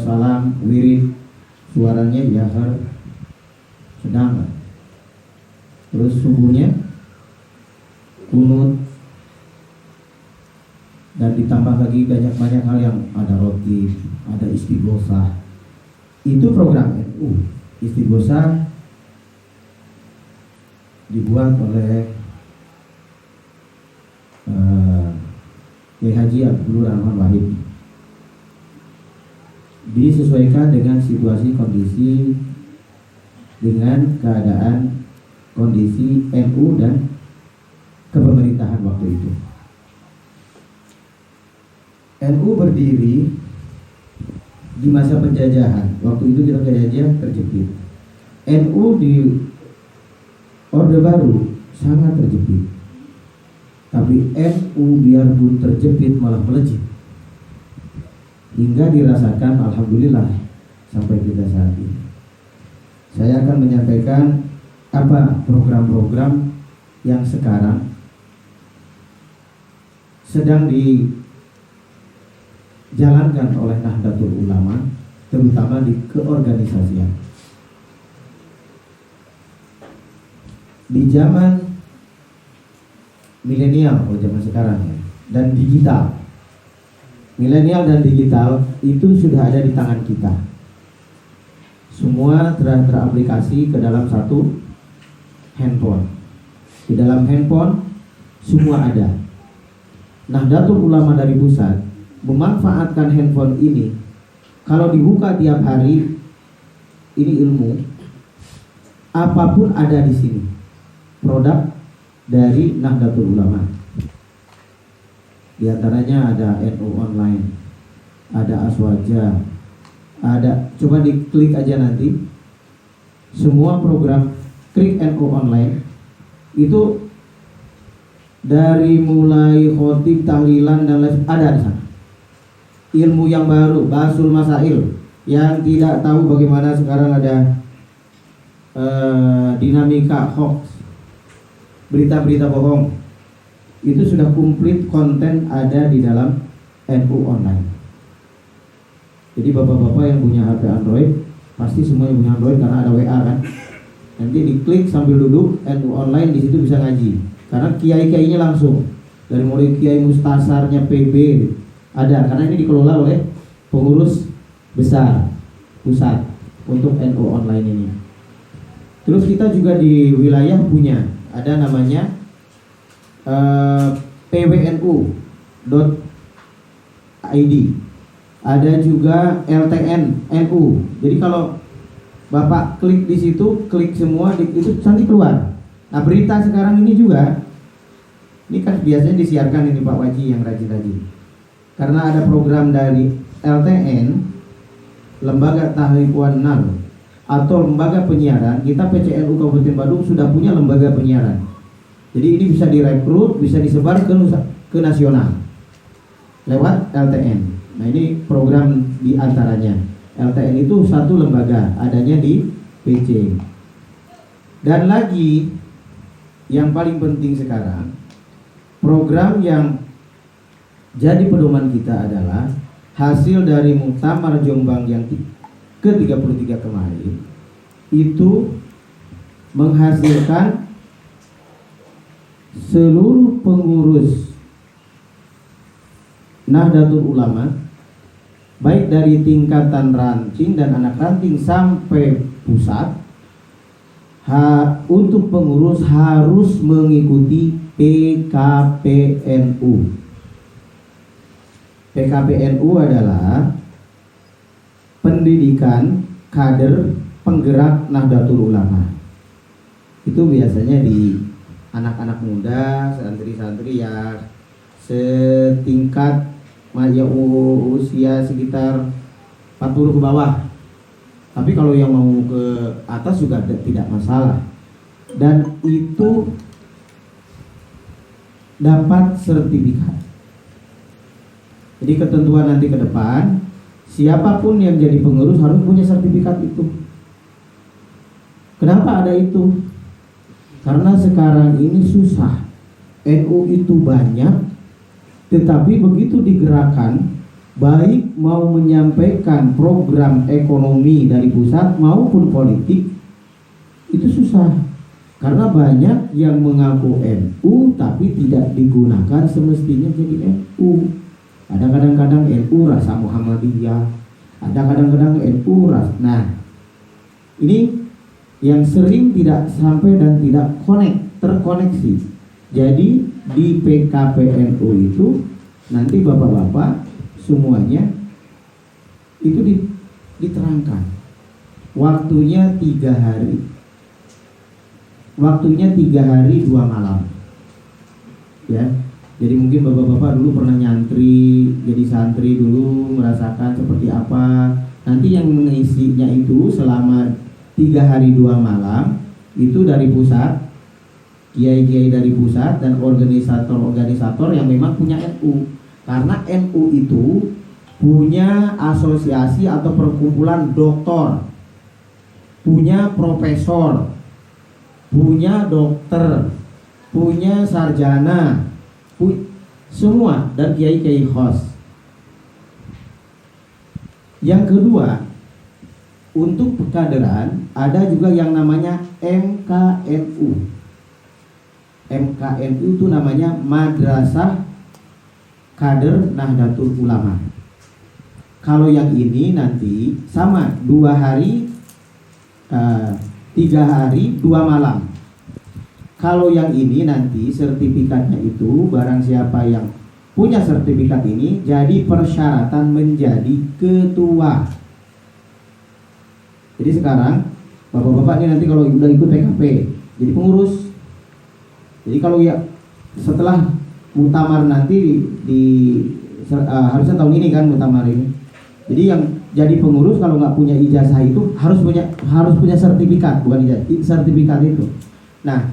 salam, wirid, suaranya jahar, sedang. Terus subuhnya kunut, dan ditambah lagi banyak hal yang ada roti, ada istighosah. Itu program NU. Istighosah dibuat oleh Kiai Haji Abdul Rahman Wahid, disesuaikan dengan situasi kondisi, dengan keadaan kondisi NU dan kepemerintahan waktu itu. NU berdiri di masa penjajahan. Waktu itu kita penjajah terjepit. NU di Orde Baru sangat terjepit. Tapi NU biarpun terjepit malah melejit, hingga dirasakan alhamdulillah sampai kita saat ini. Saya akan menyampaikan apa program-program yang sekarang sedang dijalankan oleh Nahdlatul Ulama, terutama di keorganisasian. Di zaman milenial, zaman sekarang ya, dan digital. Milenial dan digital itu sudah ada di tangan kita. Semua teraplikasi ke dalam satu handphone. Di dalam handphone semua ada. Nahdlatul Ulama dari pusat memanfaatkan handphone ini. Kalau dibuka tiap hari, ini ilmu. Apapun ada di sini. Produk dari Nahdlatul Ulama. Di antaranya ada NU Online, ada Aswaja, ada, coba diklik aja nanti. Semua program klik NU Online itu dari mulai khotib, tahlilan dan lain ada di sana. Ilmu yang baru, Basul Masail, yang tidak tahu bagaimana sekarang ada dinamika hoax, berita-berita bohong, itu sudah komplit konten ada di dalam NU Online. Jadi bapak-bapak yang punya HP Android, pasti semuanya punya Android karena ada WA kan. Nanti diklik sambil duduk NU Online, di situ bisa ngaji. Karena kiai-kiainya langsung dari mulai kiai mustasarnya PB ada, karena ini dikelola oleh pengurus besar pusat untuk NU Online ini. Terus kita juga di wilayah punya ada namanya pwnu.id, ada juga LTN NU. Jadi kalau Bapak klik di situ, klik semua, itu nanti keluar. Nah, berita sekarang ini juga, ini kan biasanya disiarkan ini Pak Waji yang rajin-rajin. Karena ada program dari LTN, Lembaga Tahliquan Nal, atau lembaga penyiaran. Kita PCNU Kabupaten Badung sudah punya lembaga penyiaran. Jadi ini bisa direkrut, bisa disebar ke nasional lewat LTN. Nah, ini program di antaranya. LTN itu satu lembaga, adanya di PC. Dan lagi yang paling penting sekarang, program yang jadi pedoman kita adalah hasil dari Muktamar Jombang yang ke-33 kemarin, itu menghasilkan seluruh pengurus Nahdlatul Ulama, baik dari tingkatan ranting dan anak ranting sampai pusat, untuk pengurus harus mengikuti PKPNU. PKPNU adalah pendidikan kader penggerak Nahdlatul Ulama. Itu biasanya di anak-anak muda, santri-santri ya setingkat usia sekitar 40 ke bawah. Tapi kalau yang mau ke atas juga tidak masalah. Dan itu dapat sertifikat. Jadi ketentuan nanti ke depan, siapapun yang jadi pengurus harus punya sertifikat itu. Kenapa ada itu? Karena sekarang ini susah. NU itu banyak, tetapi begitu digerakkan baik mau menyampaikan program ekonomi dari pusat maupun politik itu susah, karena banyak yang mengaku NU tapi tidak digunakan semestinya jadi NU. Ada kadang-kadang NU rasa Muhammadiyah, ada kadang-kadang NU rasa. Nah, ini yang sering tidak sampai dan tidak terkoneksi. Jadi di PKPNU itu nanti bapak-bapak semuanya itu diterangkan. Waktunya 3 hari. Waktunya 3 hari 2 malam. Ya. Jadi mungkin bapak-bapak dulu pernah nyantri, jadi santri dulu, merasakan seperti apa. Nanti yang mengisinya itu selama 3 hari 2 malam itu dari pusat, kiai-kiai dari pusat dan organisator-organisator yang memang punya NU. Karena NU itu punya asosiasi atau perkumpulan doktor, punya profesor, punya dokter, punya sarjana, semua, dan kiai-kiai khos. Yang kedua, untuk pekaderan ada juga yang namanya MKNU. MKNU itu namanya Madrasah Kader Nahdlatul Ulama. Kalau yang ini nanti sama 2 hari 3 hari 2 malam. Kalau yang ini nanti sertifikatnya itu barang siapa yang punya sertifikat ini jadi persyaratan menjadi ketua. Jadi sekarang bapak-bapak ini nanti kalau udah ikut PKP jadi pengurus. Jadi kalau ya setelah muktamar nanti harusnya tahun ini kan muktamar ini. Jadi yang jadi pengurus kalau nggak punya ijazah itu harus punya sertifikat, bukan ijazah, sertifikat itu. Nah,